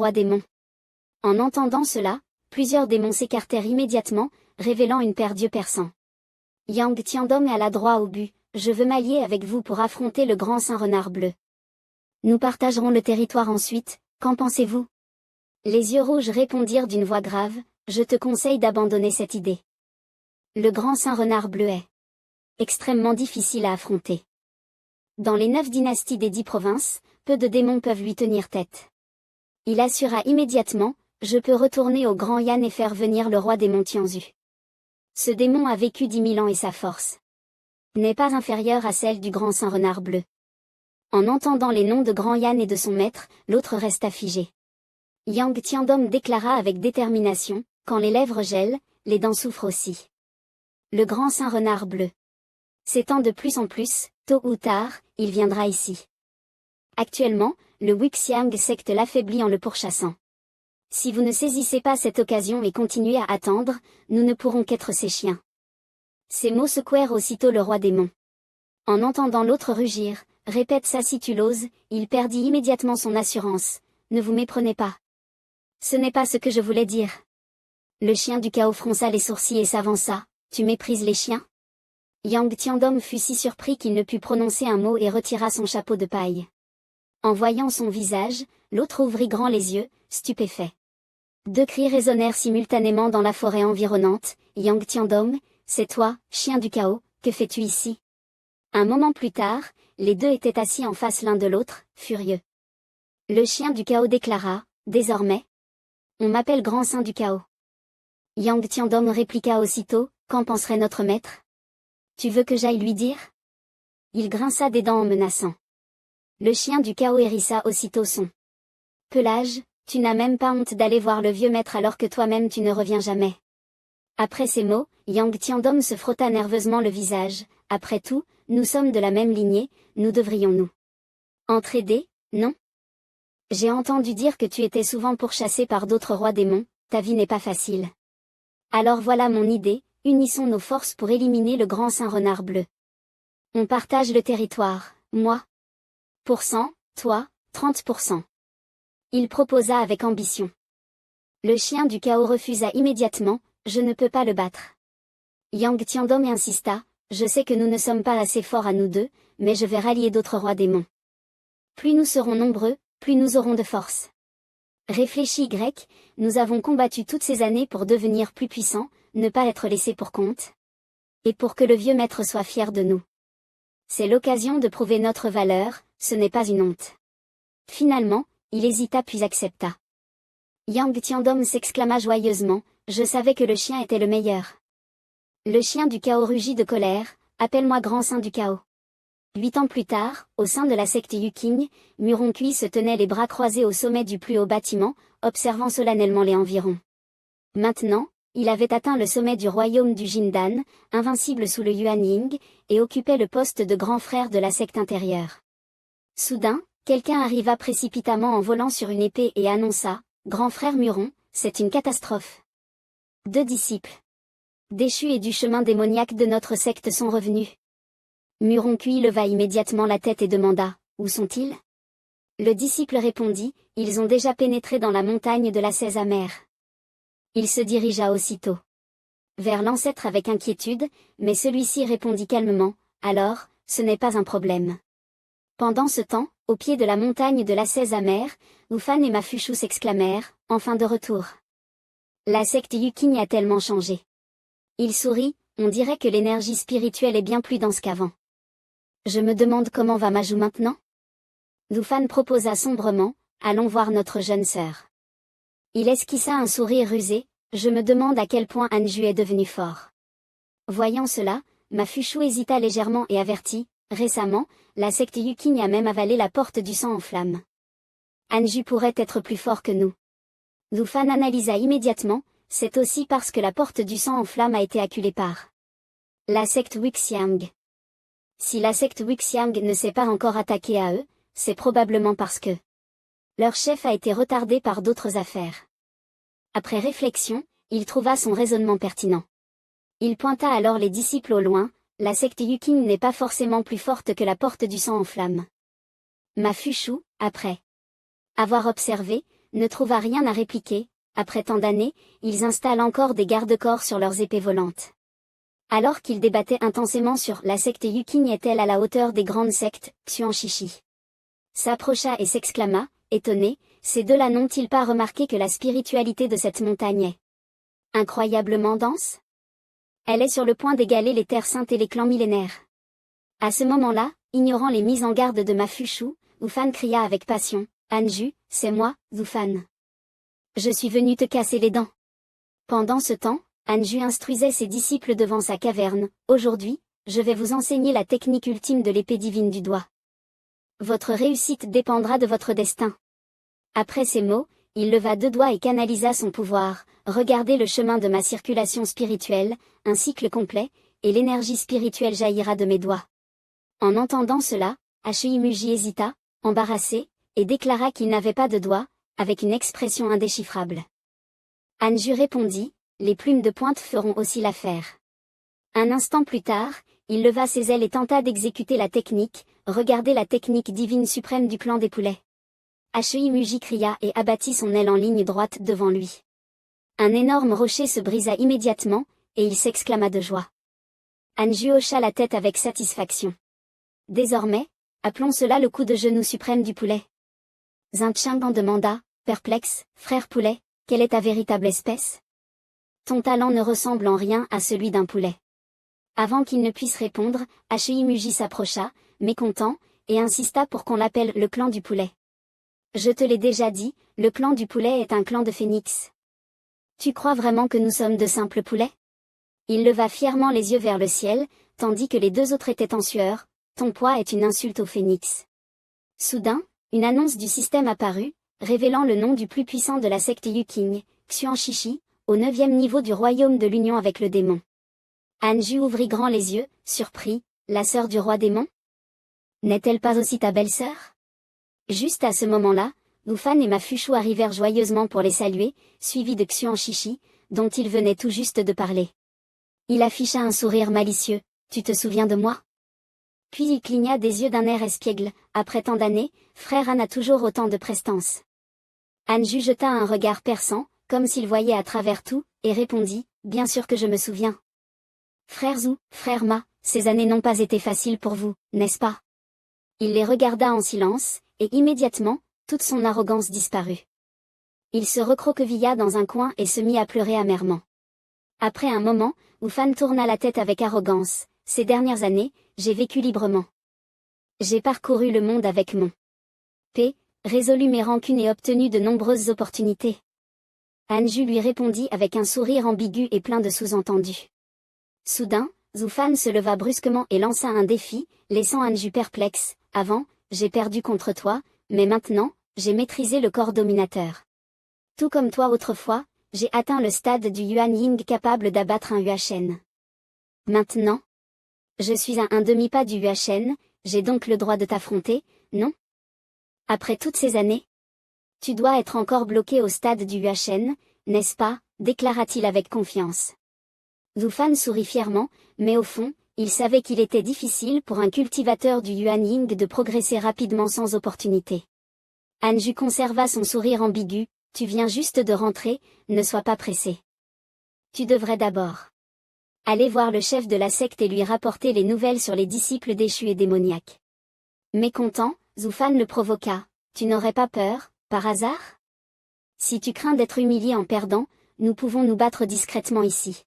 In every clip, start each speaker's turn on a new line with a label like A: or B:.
A: roi démon. En entendant cela, plusieurs démons s'écartèrent immédiatement, révélant une paire d'yeux perçants. Yang Tiandong alla droit au but, je veux m'allier avec vous pour affronter le grand saint renard bleu. Nous partagerons le territoire ensuite, qu'en pensez-vous? Les yeux rouges répondirent d'une voix grave, je te conseille d'abandonner cette idée. Le grand saint renard bleu est extrêmement difficile à affronter. Dans les 9 dynasties des 10 provinces, peu de démons peuvent lui tenir tête. Il assura immédiatement, je peux retourner au Grand Yan et faire venir le roi démon Tianzu. Ce démon a vécu 10 000 ans et sa force n'est pas inférieure à celle du grand saint renard bleu. En entendant les noms de Grand Yan et de son maître, l'autre resta figé. Yang Tiandong déclara avec détermination, quand les lèvres gèlent, les dents souffrent aussi. Le grand saint renard bleu s'étend de plus en plus, tôt ou tard, il viendra ici. Actuellement, le Wuxiang secte l'affaiblit en le pourchassant. Si vous ne saisissez pas cette occasion et continuez à attendre, nous ne pourrons qu'être ses chiens. Ces mots secouèrent aussitôt le roi démon. En entendant l'autre rugir, répète ça si tu l'oses, il perdit immédiatement son assurance, ne vous méprenez pas. Ce n'est pas ce que je voulais dire. Le chien du chaos fronça les sourcils et s'avança, tu méprises les chiens? Yang Tiandong fut si surpris qu'il ne put prononcer un mot et retira son chapeau de paille. En voyant son visage, l'autre ouvrit grand les yeux, stupéfait. 2 cris résonnèrent simultanément dans la forêt environnante, Yang Tiandong, c'est toi, chien du chaos, que fais-tu ici? Un moment plus tard, les deux étaient assis en face l'un de l'autre, furieux. Le chien du chaos déclara, désormais, on m'appelle grand saint du chaos. Yang Tiandong répliqua aussitôt, qu'en penserait notre maître? Tu veux que j'aille lui dire? Il grinça des dents en menaçant. Le chien du chaos hérissa aussitôt son pelage, tu n'as même pas honte d'aller voir le vieux maître alors que toi-même tu ne reviens jamais. Après ces mots, Yang Tiandong se frotta nerveusement le visage, après tout, nous sommes de la même lignée, nous devrions nous entraider, non? J'ai entendu dire que tu étais souvent pourchassé par d'autres rois démons, ta vie n'est pas facile. Alors voilà mon idée, unissons nos forces pour éliminer le grand saint renard bleu. On partage le territoire, moi. Toi, 30%. Il proposa avec ambition. Le chien du chaos refusa immédiatement, je ne peux pas le battre. Yang Tiandong insista, je sais que nous ne sommes pas assez forts à nous deux, mais je vais rallier d'autres rois démons. Plus nous serons nombreux, plus nous aurons de force. Réfléchis grec, nous avons combattu toutes ces années pour devenir plus puissants, ne pas être laissés pour compte. Et pour que le vieux maître soit fier de nous. C'est l'occasion de prouver notre valeur, ce n'est pas une honte. Finalement, il hésita puis accepta. Yang Tiandong s'exclama joyeusement, je savais que le chien était le meilleur. Le chien du chaos rugit de colère, appelle-moi grand saint du chaos. 8 ans plus tard, au sein de la secte Yuqing, Muronkui se tenait les bras croisés au sommet du plus haut bâtiment, observant solennellement les environs. Maintenant, il avait atteint le sommet du royaume du Jindan, invincible sous le Yuanying, et occupait le poste de grand frère de la secte intérieure. Soudain, quelqu'un arriva précipitamment en volant sur une épée et annonça, « Grand frère Muron, c'est une catastrophe. 2 disciples déchus et du chemin démoniaque de notre secte sont revenus. » Muronkui leva immédiatement la tête et demanda, « Où sont-ils » Le disciple répondit, « Ils ont déjà pénétré dans la montagne de la Cèse amère. » Il se dirigea aussitôt vers l'ancêtre avec inquiétude, mais celui-ci répondit calmement, « Alors, ce n'est pas un problème. » Pendant ce temps, au pied de la montagne de la Cèse amère, Wufan et Mafuchu s'exclamèrent, « Enfin de retour. » La secte Yuqing a tellement changé. Il sourit, on dirait que l'énergie spirituelle est bien plus dense qu'avant. Je me demande comment va Maju maintenant? Wufan proposa sombrement, allons voir notre jeune sœur. Il esquissa un sourire rusé, je me demande à quel point Anju est devenu fort. Voyant cela, Mafuchu hésita légèrement et avertit, récemment, la secte Yuqing a même avalé la porte du sang en flammes. Anju pourrait être plus fort que nous. Wufan analysa immédiatement, c'est aussi parce que la porte du sang en flammes a été acculée par la secte Wuxiang. Si la secte Wuxiang ne s'est pas encore attaquée à eux, c'est probablement parce que leur chef a été retardé par d'autres affaires. Après réflexion, il trouva son raisonnement pertinent. Il pointa alors les disciples au loin, la secte Yuqing n'est pas forcément plus forte que la porte du sang en flammes. Mafuchu, après avoir observé, ne trouva rien à répliquer. Après tant d'années, ils installent encore des garde-corps sur leurs épées volantes. Alors qu'ils débattaient intensément sur la secte Yuking est-elle à la hauteur des grandes sectes, Xuan Shishi s'approcha et s'exclama, étonné, ces deux-là n'ont-ils pas remarqué que la spiritualité de cette montagne est incroyablement dense? Elle est sur le point d'égaler les terres saintes et les clans millénaires. À ce moment-là, ignorant les mises en garde de Mafushu, Wufan cria avec passion, Anju, c'est moi, Wufan. Je suis venu te casser les dents. Pendant ce temps, Anju instruisait ses disciples devant sa caverne, aujourd'hui, je vais vous enseigner la technique ultime de l'épée divine du doigt. Votre réussite dépendra de votre destin. Après ces mots, il leva deux doigts et canalisa son pouvoir, regardez le chemin de ma circulation spirituelle, un cycle complet, et l'énergie spirituelle jaillira de mes doigts. En entendant cela, Hachimuji hésita, embarrassé, et déclara qu'il n'avait pas de doigts, avec une expression indéchiffrable. Anju répondit, les plumes de pointe feront aussi l'affaire. Un instant plus tard, il leva ses ailes et tenta d'exécuter la technique, regardez la technique divine suprême du clan des poulets. Hachimuji cria et abattit son aile en ligne droite devant lui. Un énorme rocher se brisa immédiatement, et il s'exclama de joie. Anju hocha la tête avec satisfaction. Désormais, appelons cela le coup de genou suprême du poulet. Zinchang en demanda, perplexe, frère poulet, quelle est ta véritable espèce? Ton talent ne ressemble en rien à celui d'un poulet. Avant qu'il ne puisse répondre, Hachimuji s'approcha, mécontent, et insista pour qu'on l'appelle le clan du poulet. Je te l'ai déjà dit, le clan du poulet est un clan de phénix. Tu crois vraiment que nous sommes de simples poulets? Il leva fièrement les yeux vers le ciel, tandis que les deux autres étaient en sueur, ton poids est une insulte au phénix. Soudain, une annonce du système apparut, révélant le nom du plus puissant de la secte Yuking, Xuan Shishi, au 9e niveau du royaume de l'union avec le démon. Anju ouvrit grand les yeux, surpris, la sœur du roi démon? N'est-elle pas aussi ta belle-sœur? Juste à ce moment-là, Wufan et Mafushu arrivèrent joyeusement pour les saluer, suivis de Xuan Shishi, dont il venait tout juste de parler. Il afficha un sourire malicieux, tu te souviens de moi? Puis il cligna des yeux d'un air espiègle, après tant d'années, frère Han a toujours autant de prestance. Anju jeta un regard perçant, comme s'il voyait à travers tout, et répondit, bien sûr que je me souviens. Frère Zhu, frère Ma, ces années n'ont pas été faciles pour vous, n'est-ce pas? Il les regarda en silence, et immédiatement, toute son arrogance disparut. Il se recroquevilla dans un coin et se mit à pleurer amèrement. Après un moment, Wufan tourna la tête avec arrogance, ces dernières années, j'ai vécu librement. J'ai parcouru le monde avec mon P, résolu mes rancunes et obtenu de nombreuses opportunités. Anju lui répondit avec un sourire ambigu et plein de sous-entendus. Soudain, Wufan se leva brusquement et lança un défi, laissant Anju perplexe, avant, j'ai perdu contre toi, mais maintenant, j'ai maîtrisé le corps dominateur. Tout comme toi autrefois, j'ai atteint le stade du Yuan Ying capable d'abattre un Yuashen. Maintenant, je suis à un demi-pas du Yuashen, j'ai donc le droit de t'affronter, non? Après toutes ces années? Tu dois être encore bloqué au stade du Yuashen, n'est-ce pas? Déclara-t-il avec confiance. Wufan sourit fièrement, mais au fond, il savait qu'il était difficile pour un cultivateur du Yuan Ying de progresser rapidement sans opportunité. Anju conserva son sourire ambigu, tu viens juste de rentrer, ne sois pas pressé. Tu devrais d'abord aller voir le chef de la secte et lui rapporter les nouvelles sur les disciples déchus et démoniaques. Mécontent, Wufan le provoqua, tu n'aurais pas peur, par hasard? Si tu crains d'être humilié en perdant, nous pouvons nous battre discrètement ici.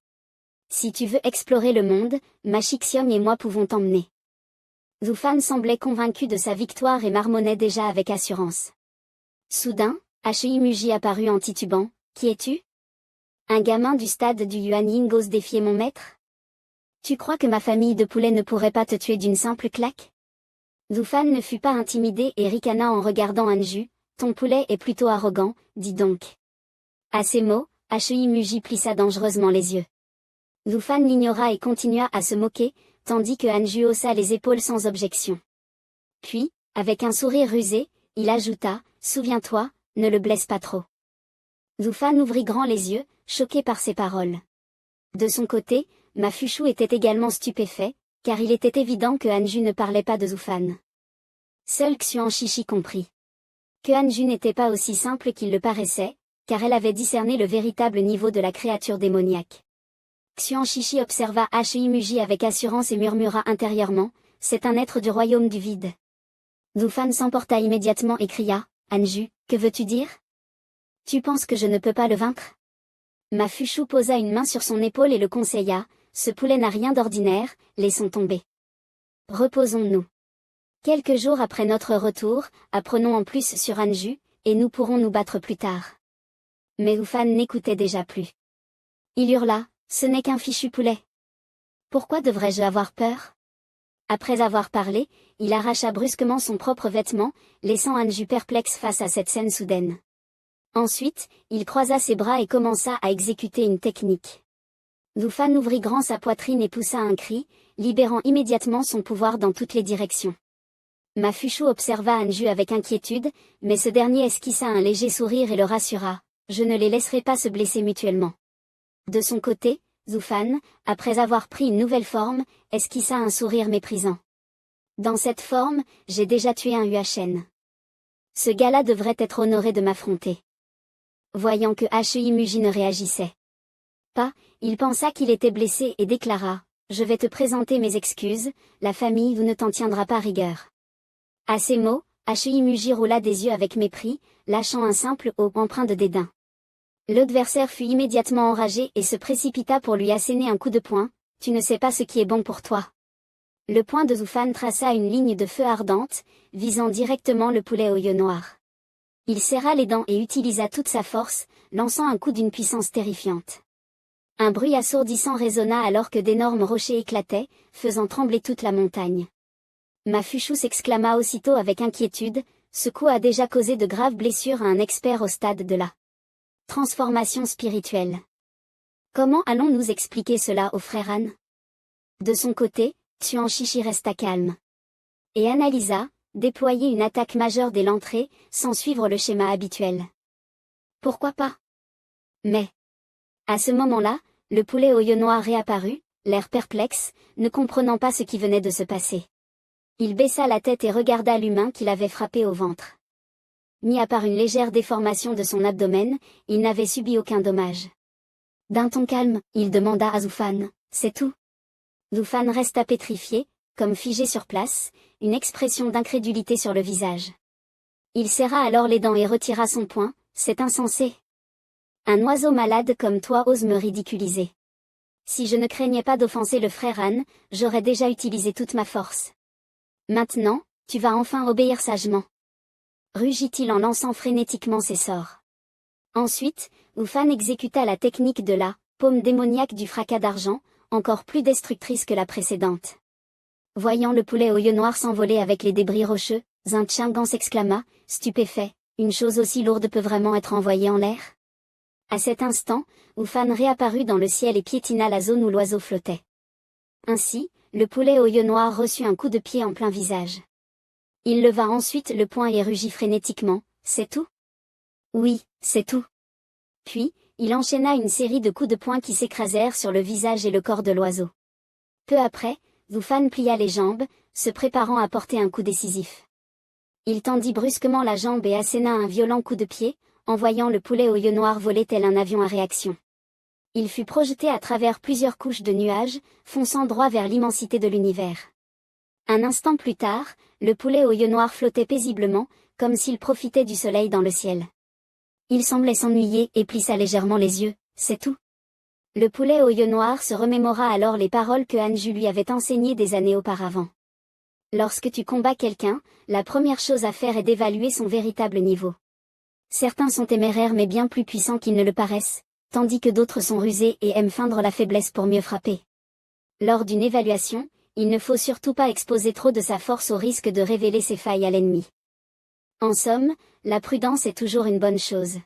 A: Si tu veux explorer le monde, Machixiong et moi pouvons t'emmener. Wufan semblait convaincu de sa victoire et marmonnait déjà avec assurance. Soudain, Hachimuji apparut en titubant, qui es-tu? Un gamin du stade du Yuan Ying ose défier mon maître? Tu crois que ma famille de poulets ne pourrait pas te tuer d'une simple claque? Wufan ne fut pas intimidé et ricana en regardant Anju, ton poulet est plutôt arrogant, dis donc. À ces mots, Hachimuji plissa dangereusement les yeux. Wufan l'ignora et continua à se moquer, tandis que Anju haussa les épaules sans objection. Puis, avec un sourire rusé, il ajouta, souviens-toi, ne le blesse pas trop. Wufan ouvrit grand les yeux, choqué par ces paroles. De son côté, Mafushu était également stupéfait, car il était évident que Anju ne parlait pas de Wufan. Seul Xuan Shishi comprit. Que Anju n'était pas aussi simple qu'il le paraissait, car elle avait discerné le véritable niveau de la créature démoniaque. Xuan Shishi observa Muji avec assurance et murmura intérieurement, c'est un être du royaume du vide. Zhu Fan s'emporta immédiatement et cria, Anju, que veux-tu dire? Tu penses que je ne peux pas le vaincre? Ma Fuchu posa une main sur son épaule et le conseilla, ce poulet n'a rien d'ordinaire, laissons tomber. Reposons-nous. Quelques jours après notre retour, apprenons en plus sur Anju, et nous pourrons nous battre plus tard. Mais Zhu Fan n'écoutait déjà plus. Il hurla, ce n'est qu'un fichu poulet. Pourquoi devrais-je avoir peur? Après avoir parlé, il arracha brusquement son propre vêtement, laissant Anju perplexe face à cette scène soudaine. Ensuite, il croisa ses bras et commença à exécuter une technique. Zhu Fan ouvrit grand sa poitrine et poussa un cri, libérant immédiatement son pouvoir dans toutes les directions. Ma Fuchu observa Anju avec inquiétude, mais ce dernier esquissa un léger sourire et le rassura, je ne les laisserai pas se blesser mutuellement. De son côté, Zhu Fan, après avoir pris une nouvelle forme, esquissa un sourire méprisant. Dans cette forme, j'ai déjà tué un Huachen. Ce gars-là devrait être honoré de m'affronter. Voyant que Muji ne réagissait pas, il pensa qu'il était blessé et déclara, je vais te présenter mes excuses, la famille vous ne t'en tiendra pas rigueur. À ces mots, Muji roula des yeux avec mépris, lâchant un simple O empreint de dédain. L'adversaire fut immédiatement enragé et se précipita pour lui asséner un coup de poing, tu ne sais pas ce qui est bon pour toi. Le poing de Zhu Fan traça une ligne de feu ardente, visant directement le poulet aux yeux noirs. Il serra les dents et utilisa toute sa force, lançant un coup d'une puissance terrifiante. Un bruit assourdissant résonna alors que d'énormes rochers éclataient, faisant trembler toute la montagne. Ma Fuchu s'exclama aussitôt avec inquiétude, ce coup a déjà causé de graves blessures à un expert au stade de la transformation spirituelle. Comment allons-nous expliquer cela au frère Han? De son côté, Xuan Shishi resta calme. Et analysa, déployer une attaque majeure dès l'entrée, sans suivre le schéma habituel. Pourquoi pas? Mais, à ce moment-là, le poulet aux yeux noirs réapparut, l'air perplexe, ne comprenant pas ce qui venait de se passer. Il baissa la tête et regarda l'humain qu'il avait frappé au ventre. Mis à part une légère déformation de son abdomen, il n'avait subi aucun dommage. D'un ton calme, il demanda à Zhu Fan, c'est tout? Zhu Fan resta pétrifié, comme figé sur place, une expression d'incrédulité sur le visage. Il serra alors les dents et retira son poing, c'est insensé. Un oiseau malade comme toi ose me ridiculiser. Si je ne craignais pas d'offenser le frère Han, j'aurais déjà utilisé toute ma force. Maintenant, tu vas enfin obéir sagement. Rugit-il en lançant frénétiquement ses sorts. Ensuite, Zhu Fan exécuta la technique de la paume démoniaque du fracas d'argent, encore plus destructrice que la précédente. Voyant le poulet aux yeux noirs s'envoler avec les débris rocheux, Zhang Qiangan s'exclama, stupéfait, une chose aussi lourde peut vraiment être envoyée en l'air? À cet instant, Zhu Fan réapparut dans le ciel et piétina la zone où l'oiseau flottait. Ainsi, le poulet aux yeux noirs reçut un coup de pied en plein visage. Il leva ensuite le poing et rugit frénétiquement, c'est tout? Oui, c'est tout. Puis, il enchaîna une série de coups de poing qui s'écrasèrent sur le visage et le corps de l'oiseau. Peu après, Zhu Fan plia les jambes, se préparant à porter un coup décisif. Il tendit brusquement la jambe et asséna un violent coup de pied, envoyant le poulet aux yeux noirs voler tel un avion à réaction. Il fut projeté à travers plusieurs couches de nuages, fonçant droit vers l'immensité de l'univers. Un instant plus tard, le poulet aux yeux noirs flottait paisiblement, comme s'il profitait du soleil dans le ciel. Il semblait s'ennuyer et plissa légèrement les yeux, c'est tout. Le poulet aux yeux noirs se remémora alors les paroles que Anju lui avait enseignées des années auparavant. Lorsque tu combats quelqu'un, la première chose à faire est d'évaluer son véritable niveau. Certains sont téméraires mais bien plus puissants qu'ils ne le paraissent, tandis que d'autres sont rusés et aiment feindre la faiblesse pour mieux frapper. Lors d'une évaluation, il ne faut surtout pas exposer trop de sa force au risque de révéler ses failles à l'ennemi. En somme, la prudence est toujours une bonne chose.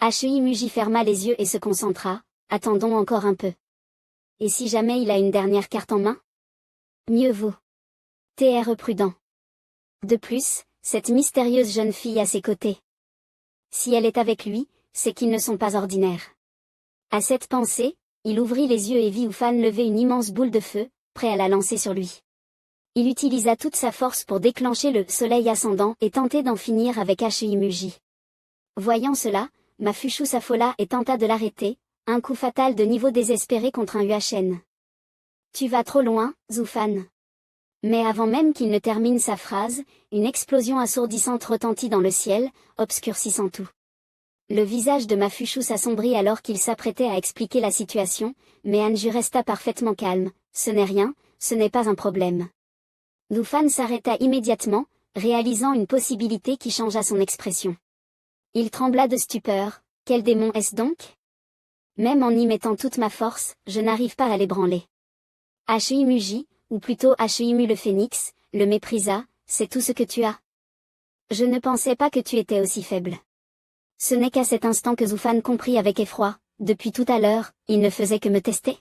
A: Muji ferma les yeux et se concentra, attendons encore un peu. Et si jamais il a une dernière carte en main? Mieux vaut. Tr prudent. De plus, cette mystérieuse jeune fille à ses côtés. Si elle est avec lui, c'est qu'ils ne sont pas ordinaires. À cette pensée, il ouvrit les yeux et vit Zhu Fan lever une immense boule de feu, prêt à la lancer sur lui. Il utilisa toute sa force pour déclencher le soleil ascendant et tenter d'en finir avec Hachimuji. Voyant cela, Mafushu s'affola et tenta de l'arrêter, un coup fatal de niveau désespéré contre un UHN. Tu vas trop loin, Zufan. Mais avant même qu'il ne termine sa phrase, une explosion assourdissante retentit dans le ciel, obscurcissant tout. Le visage de Mafushu s'assombrit alors qu'il s'apprêtait à expliquer la situation, mais Anju resta parfaitement calme. Ce n'est rien, ce n'est pas un problème. Zufan s'arrêta immédiatement, réalisant une possibilité qui changea son expression. Il trembla de stupeur. Quel démon est-ce donc? Même en y mettant toute ma force, je n'arrive pas à l'ébranler. Hachimuji, ou plutôt Hachimu le phénix, le méprisa. C'est tout ce que tu as. Je ne pensais pas que tu étais aussi faible. Ce n'est qu'à cet instant que Zufan comprit avec effroi. Depuis tout à l'heure, il ne faisait que me tester.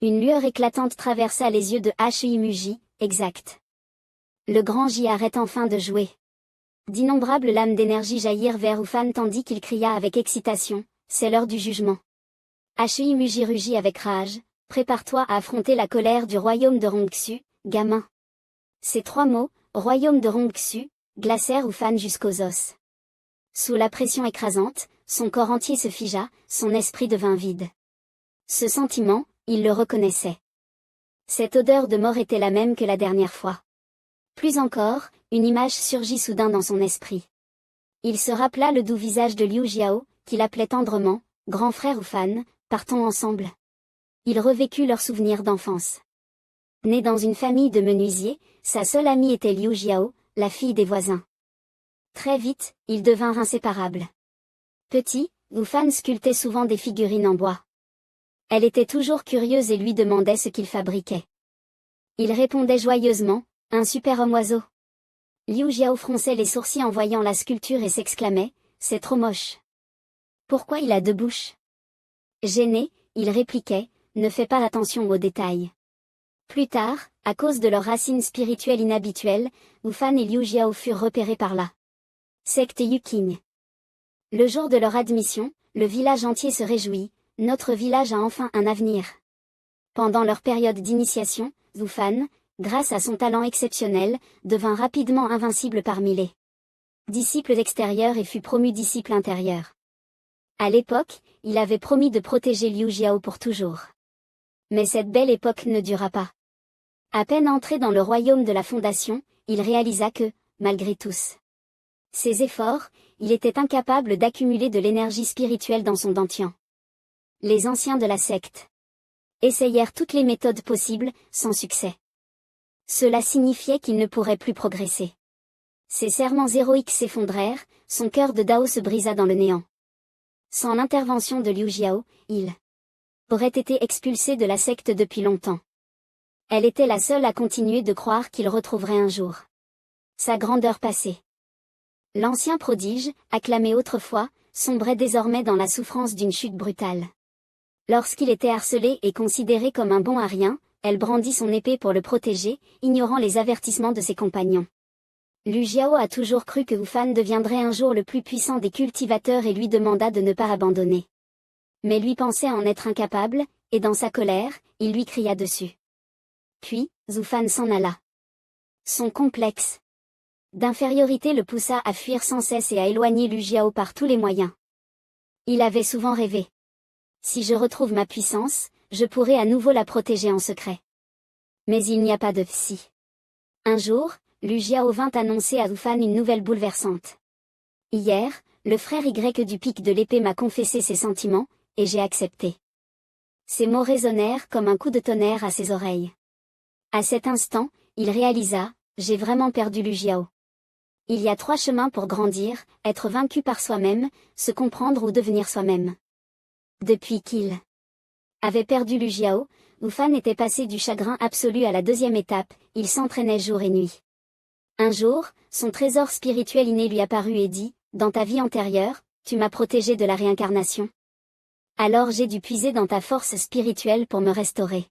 A: Une lueur éclatante traversa les yeux de Hachimuji, exact. Le grand J arrête enfin de jouer. D'innombrables lames d'énergie jaillirent vers Zufan tandis qu'il cria avec excitation, c'est l'heure du jugement. Hachimuji rugit avec rage, prépare-toi à affronter la colère du royaume de Rongxu, gamin. Ces 3 mots, royaume de Rongxu, glacèrent Zufan jusqu'aux os. Sous la pression écrasante, son corps entier se figea, son esprit devint vide. Ce sentiment, il le reconnaissait. Cette odeur de mort était la même que la dernière fois. Plus encore, une image surgit soudain dans son esprit. Il se rappela le doux visage de Liu Jiao, qu'il appelait tendrement, grand frère Zufan, partons ensemble. Il revécut leurs souvenirs d'enfance. Né dans une famille de menuisiers, sa seule amie était Liu Jiao, la fille des voisins. Très vite, ils devinrent inséparables. Petit, Zufan sculptait souvent des figurines en bois. Elle était toujours curieuse et lui demandait ce qu'il fabriquait. Il répondait joyeusement, un super homme oiseau. Liu Jiao fronçait les sourcils en voyant la sculpture et s'exclamait, c'est trop moche. Pourquoi il a 2 bouches? Gêné, il répliquait, ne fais pas attention aux détails. Plus tard, à cause de leurs racines spirituelles inhabituelles, Zufan et Liu Jiao furent repérés par la secte Yuqing. Le jour de leur admission, le village entier se réjouit, notre village a enfin un avenir. Pendant leur période d'initiation, Zufan, grâce à son talent exceptionnel, devint rapidement invincible parmi les disciples extérieurs et fut promu disciple intérieur. À l'époque, il avait promis de protéger Liu Jiao pour toujours. Mais cette belle époque ne dura pas. À peine entré dans le royaume de la Fondation, il réalisa que, malgré tous ses efforts, il était incapable d'accumuler de l'énergie spirituelle dans son dantian. Les anciens de la secte essayèrent toutes les méthodes possibles, sans succès. Cela signifiait qu'il ne pourrait plus progresser. Ses serments héroïques s'effondrèrent, son cœur de Dao se brisa dans le néant. Sans l'intervention de Liu Jiao, il aurait été expulsé de la secte depuis longtemps. Elle était la seule à continuer de croire qu'il retrouverait un jour sa grandeur passée. L'ancien prodige, acclamé autrefois, sombrait désormais dans la souffrance d'une chute brutale. Lorsqu'il était harcelé et considéré comme un bon à rien, elle brandit son épée pour le protéger, ignorant les avertissements de ses compagnons. Liu Jiao a toujours cru que Zufan deviendrait un jour le plus puissant des cultivateurs et lui demanda de ne pas abandonner. Mais lui pensait en être incapable, et dans sa colère, il lui cria dessus. Puis, Zufan s'en alla. Son complexe d'infériorité le poussa à fuir sans cesse et à éloigner Liu Jiao par tous les moyens. Il avait souvent rêvé. Si je retrouve ma puissance, je pourrai à nouveau la protéger en secret. Mais il n'y a pas de si. Un jour, Liu Jiao vint annoncer à Zufan une nouvelle bouleversante. Hier, le frère Y du pic de l'épée m'a confessé ses sentiments, et j'ai accepté. Ces mots résonnèrent comme un coup de tonnerre à ses oreilles. À cet instant, il réalisa, j'ai vraiment perdu Liu Jiao. Il y a 3 chemins pour grandir, être vaincu par soi-même, se comprendre ou devenir soi-même. Depuis qu'il avait perdu Liu Jiao, Zufan était passé du chagrin absolu à la 2e étape, il s'entraînait jour et nuit. Un jour, son trésor spirituel inné lui apparut et dit, dans ta vie antérieure, tu m'as protégé de la réincarnation. Alors j'ai dû puiser dans ta force spirituelle pour me restaurer.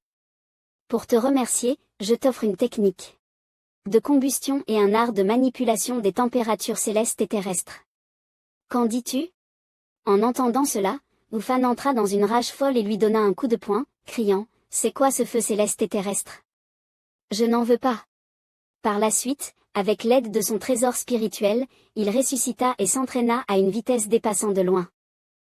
A: Pour te remercier, je t'offre une technique de combustion et un art de manipulation des températures célestes et terrestres. Qu'en dis-tu? En entendant cela, Zufan entra dans une rage folle et lui donna un coup de poing, criant, c'est quoi ce feu céleste et terrestre? Je n'en veux pas. Par la suite, avec l'aide de son trésor spirituel, il ressuscita et s'entraîna à une vitesse dépassant de loin.